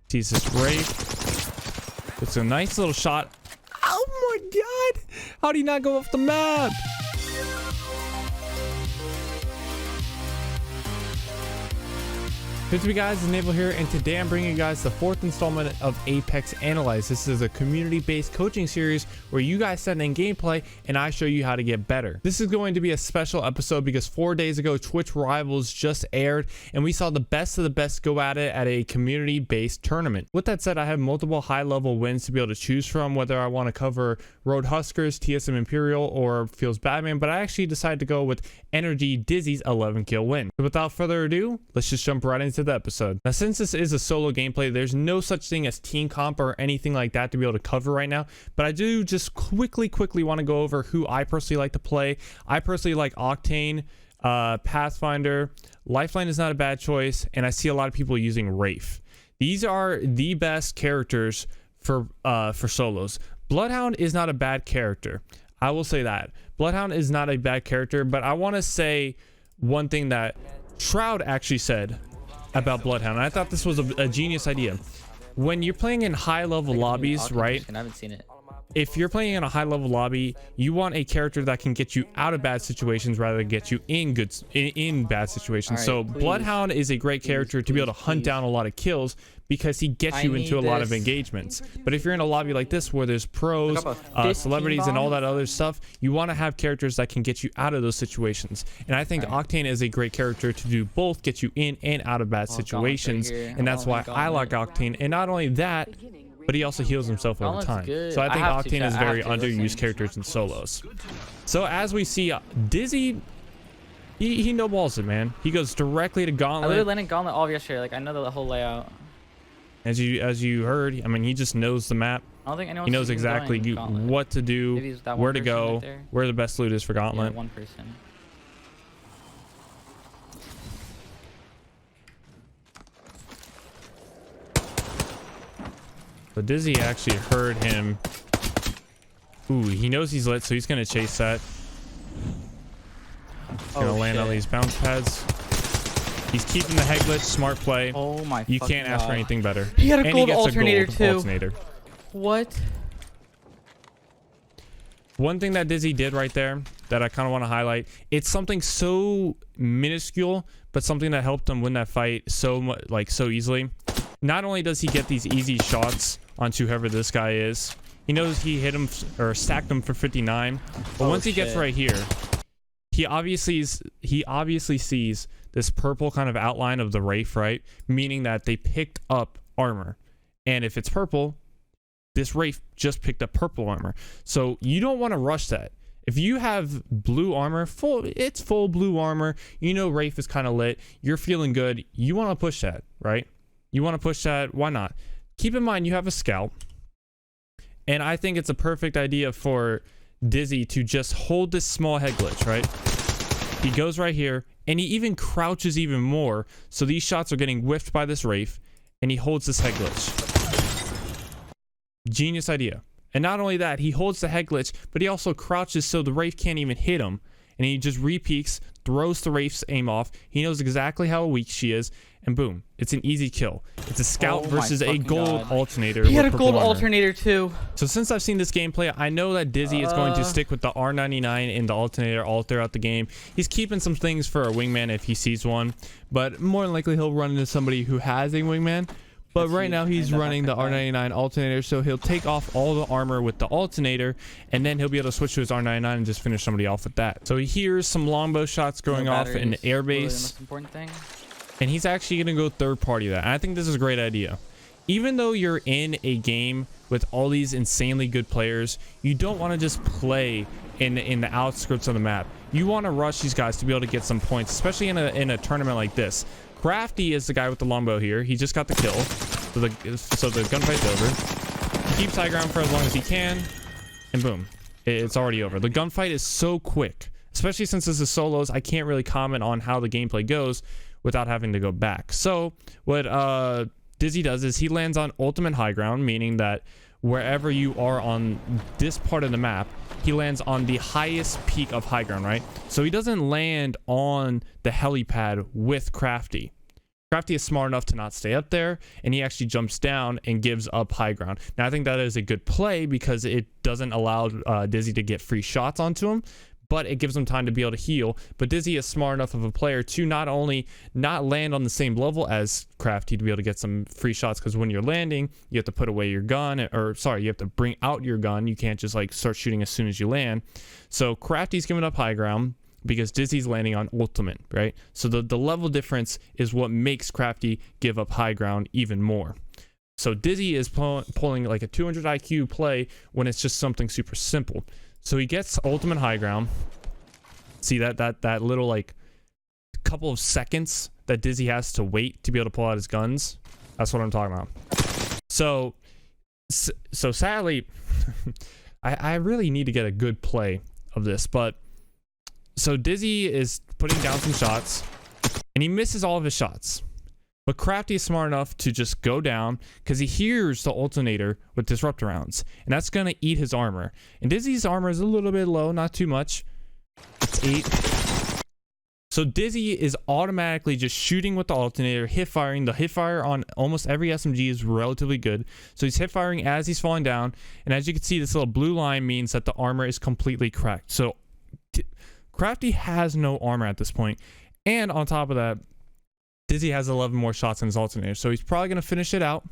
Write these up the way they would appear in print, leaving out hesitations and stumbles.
Sees this Wraith. It's a nice little shot. Oh my god! How did he not go off the map? Good to be guys, it's Navelow here, and today I'm bringing you guys the 4th installment of Apex Analyze. This is a community-based coaching series where you guys send in gameplay and I show you how to get better. This is going to be a special episode because 4 days ago Twitch Rivals just aired and we saw the best of the best go at it at a community-based tournament. With that said, I have multiple high-level wins to be able to choose from, whether I want to cover Road Huskers, TSM Imperial, or Feels Batman, but I actually decided to go with NRG Dizzy's 11 kill win. So without further ado, let's just jump right into the episode. Now, since this is a solo gameplay, there's no such thing as team comp or anything like that to be able to cover right now, but I do just quickly want to go over who I personally like to play. I personally like Octane, Pathfinder. Lifeline is not a bad choice, and I see a lot of people using Wraith. These are the best characters for solos. Bloodhound is not a bad character. I will say that. Bloodhound is not a bad character, but I want to say one thing that Shroud actually said about Bloodhound. And I thought this was a genius idea. When you're playing in high-level lobbies, right? I haven't seen it. If you're playing in a high-level lobby, you want a character that can get you out of bad situations rather than get you in bad situations. Right, so please. Bloodhound is a great character to be able to hunt down a lot of kills because he gets you into a lot of engagements. But if you're in a lobby like this where there's pros, celebrities, and all that other stuff, you want to have characters that can get you out of those situations. And I think Octane is a great character to do both, get you in and out of bad situations. And that's why I like Octane. And not only that, but he also heals himself over time. So I think Octane is a very underused character in solos. So as we see, Dizzy, he no balls it, man. He goes directly to Gauntlet. I literally landed Gauntlet all of yesterday. Like, I know the whole layout. As you heard, I mean, he just knows the map. I don't think anyone. He knows exactly what to do, where to go, where the best loot is for Gauntlet. Yeah, one person. So Dizzy actually heard him. Ooh, he knows he's lit, so he's gonna chase that. He's gonna land on these bounce pads. He's keeping the head glitch. Smart play. Oh my! You can't ask for anything better. He had a and gold he gets alternator a gold too. Alternator. What? One thing that Dizzy did right there that I kind of want to highlight. It's something so minuscule, but something that helped him win that fight so easily. Not only does he get these easy shots onto whoever this guy is, he knows he hit him or stacked him for 59. But once he gets right here, he obviously sees this purple kind of outline of the Wraith, right? Meaning that they picked up armor. And if it's purple, this Wraith just picked up purple armor. So you don't want to rush that. If you have blue armor, it's full blue armor, you know Wraith is kind of lit, you're feeling good, you want to push that, right? You want to push that, why not? Keep in mind you have a scout. And I think it's a perfect idea for Dizzy to just hold this small head glitch, right? He goes right here, and he even crouches even more, so these shots are getting whiffed by this Wraith, and he holds this head glitch. Genius idea. And not only that, he holds the head glitch, but he also crouches so the Wraith can't even hit him. And he just repeaks, throws the Wraith's aim off. He knows exactly how weak she is, and boom, it's an easy kill. It's a scout versus a gold alternator. He had a gold alternator too. So since I've seen this gameplay, I know that Dizzy is going to stick with the R99 and the alternator all throughout the game. He's keeping some things for a wingman if he sees one, but more than likely he'll run into somebody who has a wingman. But right now he's running the R99 alternator, so he'll take off all the armor with the alternator, and then he'll be able to switch to his R99 and just finish somebody off with that. So he hears some longbow shots going off in the airbase. Really the most important thing. And he's actually going to go third party that. And I think this is a great idea. Even though you're in a game with all these insanely good players, you don't want to just play in the outskirts of the map. You want to rush these guys to be able to get some points, especially in a tournament like this. Crafty is the guy with the longbow here. He just got the kill. So the gunfight's over. He keeps high ground for as long as he can. And boom. It's already over. The gunfight is so quick. Especially since this is solos, I can't really comment on how the gameplay goes without having to go back. So what Dizzy does is he lands on ultimate high ground, meaning that wherever you are on this part of the map, he lands on the highest peak of high ground, right? So he doesn't land on the helipad with Crafty. Crafty is smart enough to not stay up there, and he actually jumps down and gives up high ground. Now, I think that is a good play because it doesn't allow Dizzy to get free shots onto him, but it gives him time to be able to heal. But Dizzy is smart enough of a player to not only not land on the same level as Crafty to be able to get some free shots, because when you're landing, you have to put away your gun, or sorry, you have to bring out your gun. You can't just like start shooting as soon as you land. So Crafty's giving up high ground because Dizzy's landing on ultimate, right? So the level difference is what makes Crafty give up high ground even more. So Dizzy is pulling like a 200 IQ play when it's just something super simple. So he gets ultimate high ground. See that little like couple of seconds that Dizzy has to wait to be able to pull out his guns? That's what I'm talking about. So sadly, I really need to get a good play of this, but so Dizzy is putting down some shots, and he misses all of his shots. But Crafty is smart enough to just go down because he hears the alternator with disruptor rounds, and that's going to eat his armor. And Dizzy's armor is a little bit low, not too much. It's 8. So Dizzy is automatically just shooting with the alternator, hip firing. The hip fire on almost every SMG is relatively good. So he's hip firing as he's falling down. And as you can see, this little blue line means that the armor is completely cracked. So Crafty has no armor at this point. And on top of that, Dizzy has 11 more shots in his alternator. So he's probably going to finish it out.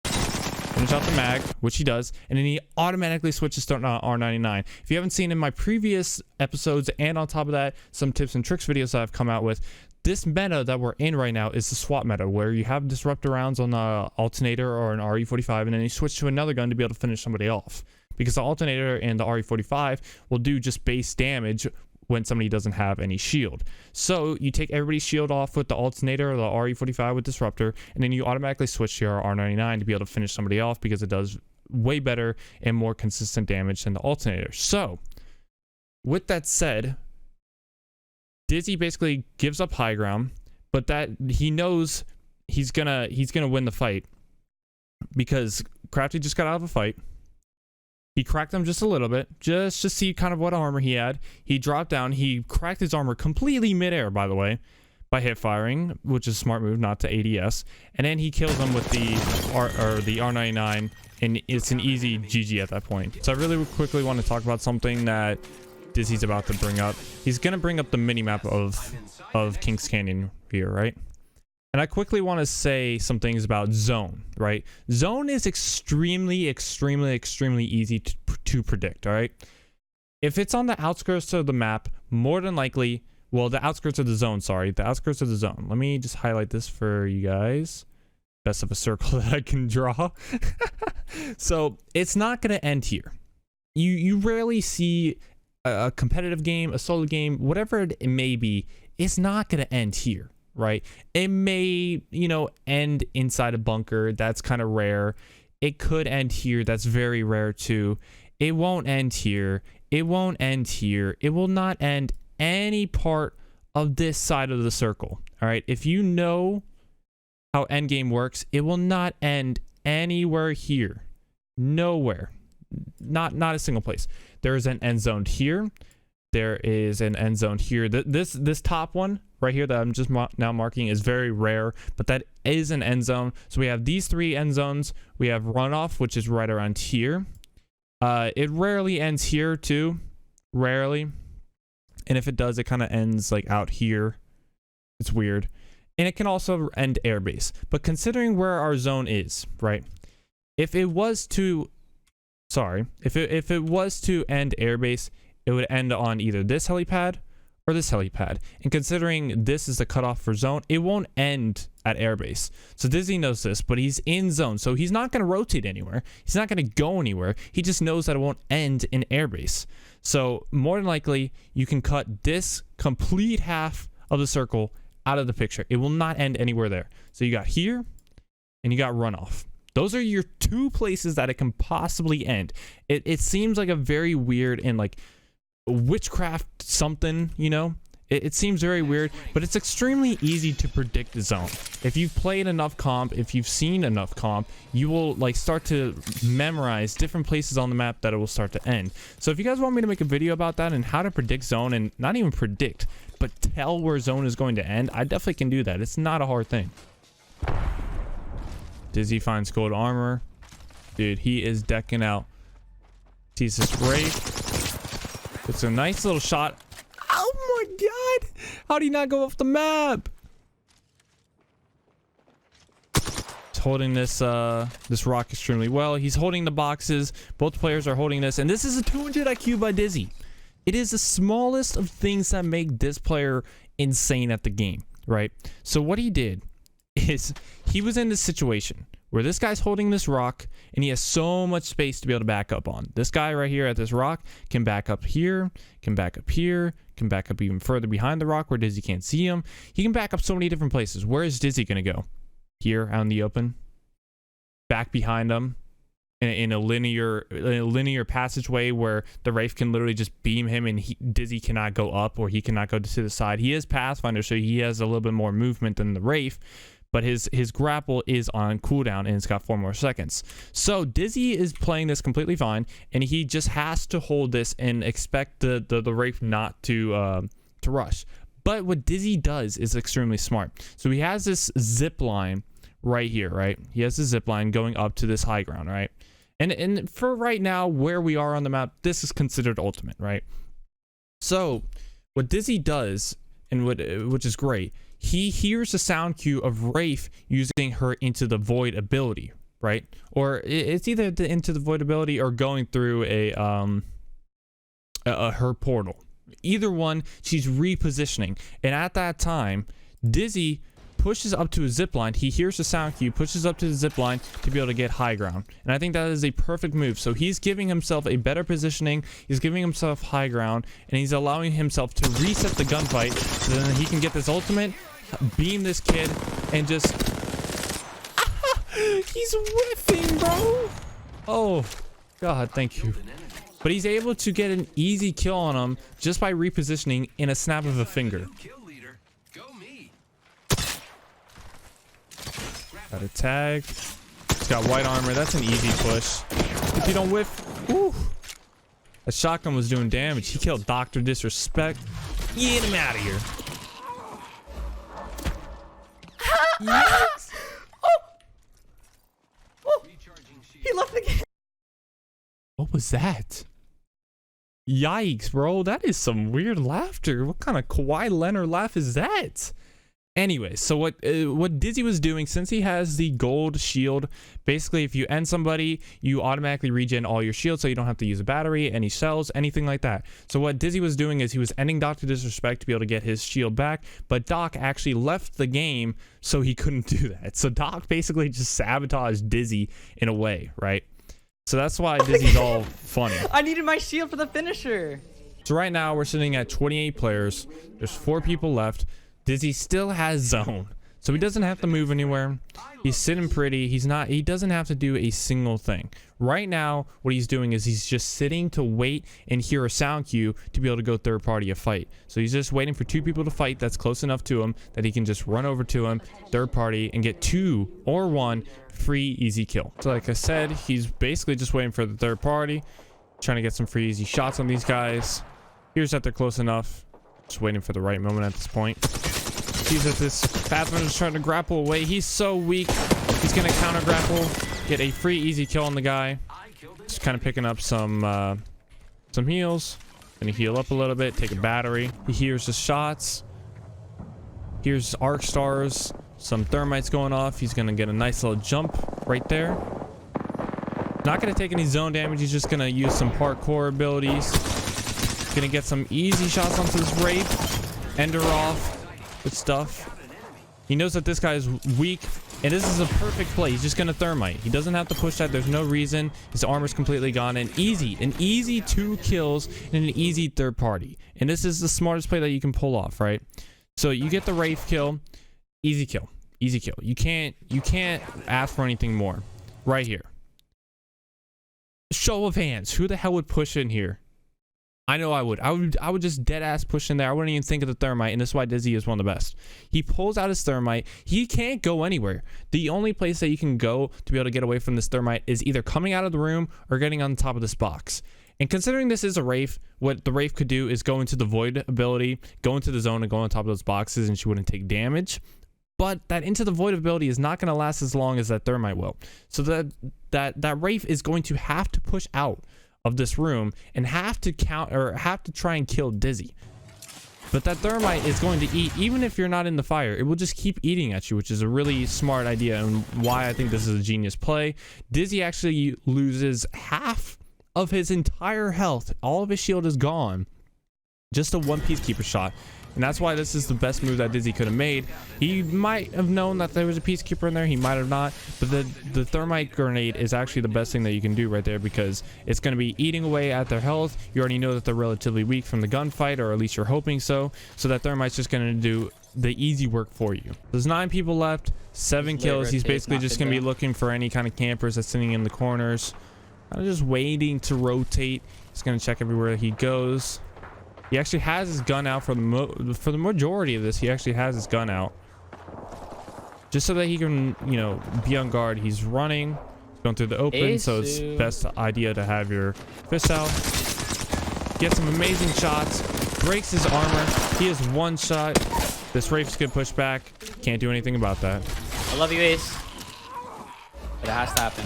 Finish out the mag, which he does. And then he automatically switches to R99. If you haven't seen in my previous episodes, and on top of that, some tips and tricks videos that I've come out with, this meta that we're in right now is the swap meta, where you have disruptor rounds on the alternator or an RE45, and then you switch to another gun to be able to finish somebody off. Because the alternator and the RE45 will do just base damage when somebody doesn't have any shield. So you take everybody's shield off with the alternator or the RE45 with disruptor, and then you automatically switch to your R99 to be able to finish somebody off because it does way better and more consistent damage than the alternator. So with that said, Dizzy basically gives up high ground, but that he knows he's gonna win the fight because Crafty just got out of a fight. He cracked him just a little bit, just to see kind of what armor he had. He dropped down. He cracked his armor completely midair, by the way, by hip firing, which is a smart move, not to ADS. And then he kills him with the R99, and it's an easy GG at that point. So I really quickly want to talk about something that Dizzy's about to bring up. He's going to bring up the minimap of Kings Canyon here, right? And I quickly want to say some things about zone, right? Zone is extremely easy to predict, all right? If it's on the outskirts of the map, more than likely, well, the outskirts of the zone, sorry, the outskirts of the zone. Let me just highlight this for you guys. Best of a circle that I can draw. So it's not going to end here. You rarely see a competitive game, a solo game, whatever it may be, it's not going to end here. Right? It may, end inside a bunker. That's kind of rare. It could end here. That's very rare too. It won't end here. It won't end here. It will not end any part of this side of the circle. All right? If you know how endgame works, it will not end anywhere here. Nowhere. Not a single place. There is an end zone here. There is an end zone here. This top one right here that I'm just now marking is very rare, but that is an end zone. So we have these 3 end zones. We have runoff, which is right around here. It rarely ends here too. Rarely. And if it does, it kind of ends like out here. It's weird. And it can also end airbase. But considering where our zone is, right? If it was to if it was to end airbase, it would end on either this helipad or this helipad. And considering this is the cutoff for zone, it won't end at airbase. So Dizzy knows this, but he's in zone. So he's not going to rotate anywhere. He's not going to go anywhere. He just knows that it won't end in airbase. So more than likely, you can cut this complete half of the circle out of the picture. It will not end anywhere there. So you got here and you got runoff. Those are your 2 places that it can possibly end. It seems like a very weird and like witchcraft something, it seems very weird, but it's extremely easy to predict the zone. If you've played enough comp, if you've seen enough comp, you will like start to memorize different places on the map that it will start to end. So if you guys want me to make a video about that and how to predict zone, and not even predict, but tell where zone is going to end, I definitely can do that. It's not a hard thing. Dizzy finds gold armor. Dude, he is decking out. Sees this Wraith. It's a nice little shot. Oh my god! How do you not go off the map? He's holding this this rock extremely well. He's holding the boxes. Both players are holding this, and this is a 200 IQ by Dizzy. It is the smallest of things that make this player insane at the game, right? So what he did is he was in this situation where this guy's holding this rock and he has so much space to be able to back up on. This guy right here at this rock can back up here, can back up here, can back up even further behind the rock where Dizzy can't see him. He can back up so many different places. Where is Dizzy going to go? Here out in the open? Back behind him? In a linear passageway where the Wraith can literally just beam him and Dizzy cannot go up or he cannot go to the side. He is Pathfinder, so he has a little bit more movement than the Wraith, but his grapple is on cooldown and it's got 4 more seconds. So Dizzy is playing this completely fine, and he just has to hold this and expect the Wraith not to rush. But what Dizzy does is extremely smart. So he has this zip line right here, right? He has a zip line going up to this high ground, right? And for right now, where we are on the map, this is considered ultimate, right? So what Dizzy does, and which is great, he hears the sound cue of Wraith using her Into the Void ability, right? Or it's either the Into the Void ability or going through her portal. Either one, she's repositioning. And at that time, Dizzy pushes up to a zip line. He hears the sound cue, pushes up to the zip line to be able to get high ground. And I think that is a perfect move. So he's giving himself a better positioning, he's giving himself high ground, and he's allowing himself to reset the gunfight so then he can get this ultimate, beam this kid, and just he's whiffing, bro. Oh god, thank you. But he's able to get an easy kill on him just by repositioning in a snap of a finger. Got a tag. He's got white armor. That's an easy push. If you don't whiff, whew. A shotgun was doing damage. He killed Dr. Disrespect. Get him out of here. Yes! Oh! He left the game. What was that? Yikes, bro. That is some weird laughter. What kind of Kawhi Leonard laugh is that? Anyway, so what Dizzy was doing, since he has the gold shield, basically if you end somebody, you automatically regen all your shields, so you don't have to use a battery, any cells, anything like that. So what Dizzy was doing is he was ending Dr. Disrespect to be able to get his shield back, but Doc actually left the game, so he couldn't do that. So Doc basically just sabotaged Dizzy in a way, right? So that's why Dizzy's all funny. I needed my shield for the finisher. So right now we're sitting at 28 players. There's 4 people left. Dizzy still has zone, so he doesn't have to move anywhere. He's sitting pretty. He doesn't have to do a single thing. Right now, what he's doing is he's just sitting to wait and hear a sound cue to be able to go third party a fight. So he's just waiting for 2 people to fight that's close enough to him that he can just run over to him, third party, and get 2 or 1 free easy kill. So like I said, he's basically just waiting for the third party, trying to get some free easy shots on these guys. Here's that they're close enough. Just waiting for the right moment at this point. Sees that this Pathfinder is trying to grapple away. He's so weak. He's gonna counter grapple, get a free easy kill on the guy. Just kind of picking up some heals. Gonna heal up a little bit, take a battery. He hears the shots. Here's arc stars, some thermites going off. He's gonna get a nice little jump right there. Not gonna take any zone damage. He's just gonna use some parkour abilities. Gonna get some easy shots onto this Wraith. End her off. Good stuff. He knows that this guy is weak, and this is a perfect play. He's just gonna thermite. He doesn't have to push that. There's no reason. His armor's completely gone. And an easy 2 kills and an easy third party. And this is the smartest play that you can pull off, right? So you get the Wraith kill, easy kill, easy kill. You can't ask for anything more. Right here. Show of hands. Who the hell would push in here? I know I would. I would just dead ass push in there. I wouldn't even think of the thermite, and this is why Dizzy is one of the best. He pulls out his thermite. He can't go anywhere. The only place that you can go to be able to get away from this thermite is either coming out of the room or getting on top of this box. And considering this is a Wraith, what the Wraith could do is go into the Void ability, go into the zone and go on top of those boxes, and she wouldn't take damage. But that into the Void ability is not going to last as long as that Thermite will. So that Wraith is going to have to push out of this room and have to try and kill Dizzy. But that Thermite is going to eat, even if you're not in the fire, it will just keep eating at you, which is a really smart idea and why I think this is a genius play. Dizzy actually loses half of his entire health. All of his shield is gone. Just a one Peacekeeper shot. And that's why this is the best move that Dizzy could have made. He might have known that there was a Peacekeeper in there. He might have not. But the Thermite grenade is actually the best thing that you can do right there, because it's going to be eating away at their health. You already know that they're relatively weak from the gunfight, or at least you're hoping so. So that Thermite's just going to do the easy work for you. There's 9 people left, 7 kills. He's basically just going to be looking for any kind of campers that's sitting in the corners. I'm just waiting to rotate. He's going to check everywhere he goes. He actually has his gun out for the majority of this. He actually has his gun out just so that he can, you know, be on guard. He's running, going through the open, so it's best idea to have your fist out. Gets some amazing shots, breaks his armor. He has 1 shot. This Wraith's gonna push back. Can't do anything about that. I love you, Ace. But it has to happen.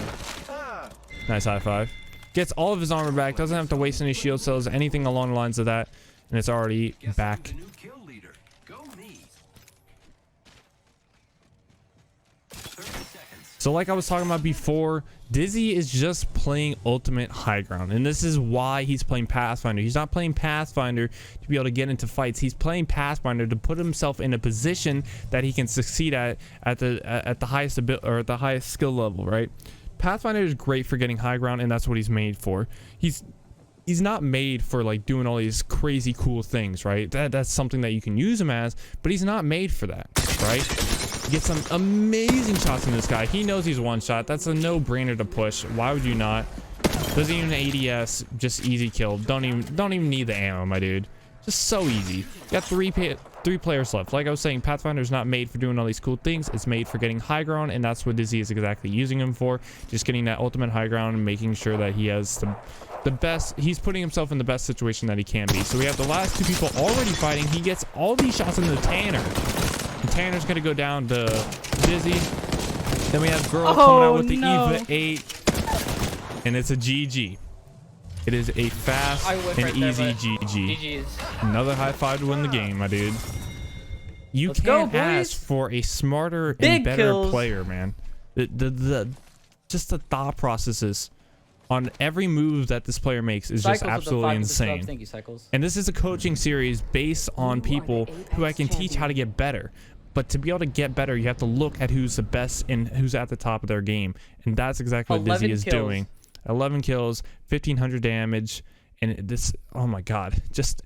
Nice high five. Gets all of his armor back. Doesn't have to waste any shield cells, anything along the lines of that. And it's already back. So like I was talking about before, Dizzy is just playing ultimate high ground. And this is why he's playing Pathfinder. He's not playing Pathfinder to be able to get into fights. He's playing Pathfinder to put himself in a position that he can succeed at the highest ability, or at the highest skill level, right? Pathfinder is great for getting high ground, and that's what he's made for. He's not made for like doing all these crazy cool things, right? That's something that you can use him as, but he's not made for that, right? Get some amazing shots in this guy. He knows he's 1 shot. That's a no-brainer to push. Why would you not? Doesn't even ADS, just easy kill. Don't even need the ammo, my dude. Just so easy. Got 3 players left. Like I was saying, Pathfinder's not made for doing all these cool things. It's made for getting high ground, and that's what Dizzy is exactly using him for. Just getting that ultimate high ground and making sure that he has the best. He's putting himself in the best situation that he can be. So we have the last 2 people already fighting. He gets all these shots into Tanner. And Tanner's gonna go down to Dizzy. Then we have Girl coming out with the EVA 8, and it's a GG. It is a fast and easy GG. GG's. Another high five to win the game, my dude. You can't ask for a smarter and better player, man. Just the thought processes on every move that this player makes is just absolutely insane. Thank you, Cycles. And this is a coaching series based on people who I can teach how to get better. But to be able to get better, you have to look at who's the best and who's at the top of their game. And that's exactly what Dizzy is doing. 11 kills, 1,500 damage, and this, oh my god, just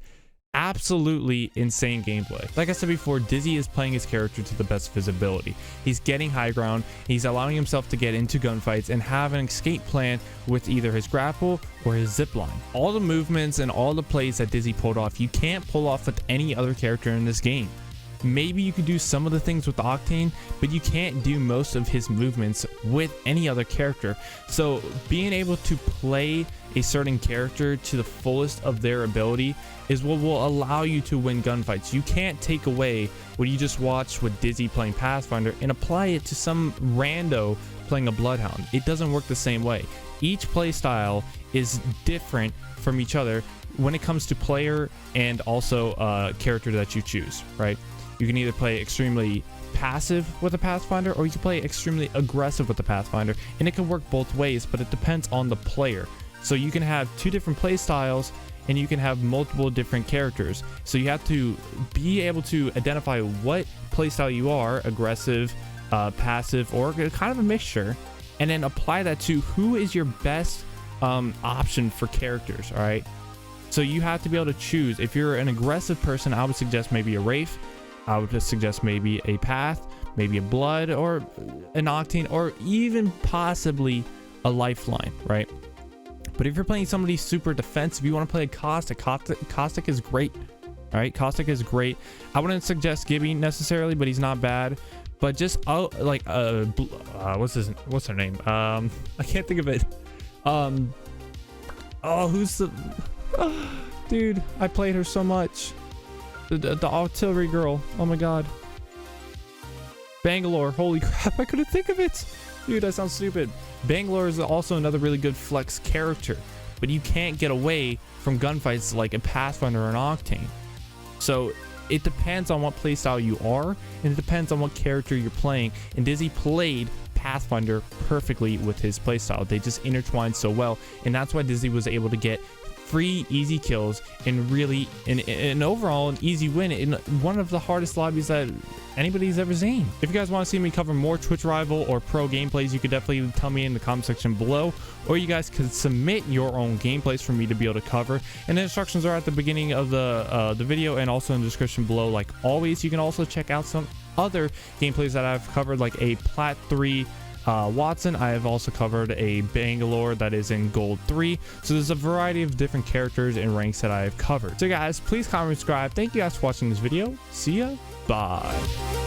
absolutely insane gameplay. Like I said before, Dizzy is playing his character to the best of his ability. He's getting high ground, he's allowing himself to get into gunfights and have an escape plan with either his grapple or his zip line. All the movements and all the plays that Dizzy pulled off, you can't pull off with any other character in this game. Maybe you could do some of the things with Octane, but you can't do most of his movements with any other character. So being able to play a certain character to the fullest of their ability is what will allow you to win gunfights. You can't take away what you just watched with Dizzy playing Pathfinder and apply it to some rando playing a Bloodhound. It doesn't work the same way. Each play style is different from each other when it comes to player and also character that you choose, right? You can either play extremely passive with a Pathfinder, or you can play extremely aggressive with the Pathfinder, and it can work both ways, but it depends on the player. So you can have 2 different play styles, and you can have multiple different characters. So you have to be able to identify what play style you are, aggressive, passive, or kind of a mixture, and then apply that to who is your best option for characters, all right? So you have to be able to choose. If you're an aggressive person, I would suggest maybe a Wraith. I would just suggest maybe a Path, maybe a Blood, or an Octane, or even possibly a Lifeline, right? But if you're playing somebody super defensive, you want to play a Caustic. Caustic is great, all right? Caustic is great. I wouldn't suggest Gibby necessarily, but he's not bad. But just like what's her name? I can't think of it. Oh, who's the... Dude, I played her so much. The artillery girl. Oh my god. Bangalore. Holy crap, I couldn't think of it. Dude, that sounds stupid. Bangalore is also another really good flex character, but you can't get away from gunfights like a Pathfinder or an Octane. So it depends on what playstyle you are, and it depends on what character you're playing. And Dizzy played Pathfinder perfectly with his playstyle. They just intertwined so well, and that's why Dizzy was able to get free easy kills and really an overall an easy win in one of the hardest lobbies that anybody's ever seen. If you guys want to see me cover more Twitch rival or pro gameplays, you could definitely tell me in the comment section below, or you guys could submit your own gameplays for me to be able to cover, and the instructions are at the beginning of the video and also in the description below. Like always, you can also check out some other gameplays that I've covered, like a Plat 3 Watson. I have also covered a Bangalore that is in Gold 3. So there's a variety of different characters and ranks that I have covered. So guys, please comment and subscribe. Thank you guys for watching this video. See ya. Bye.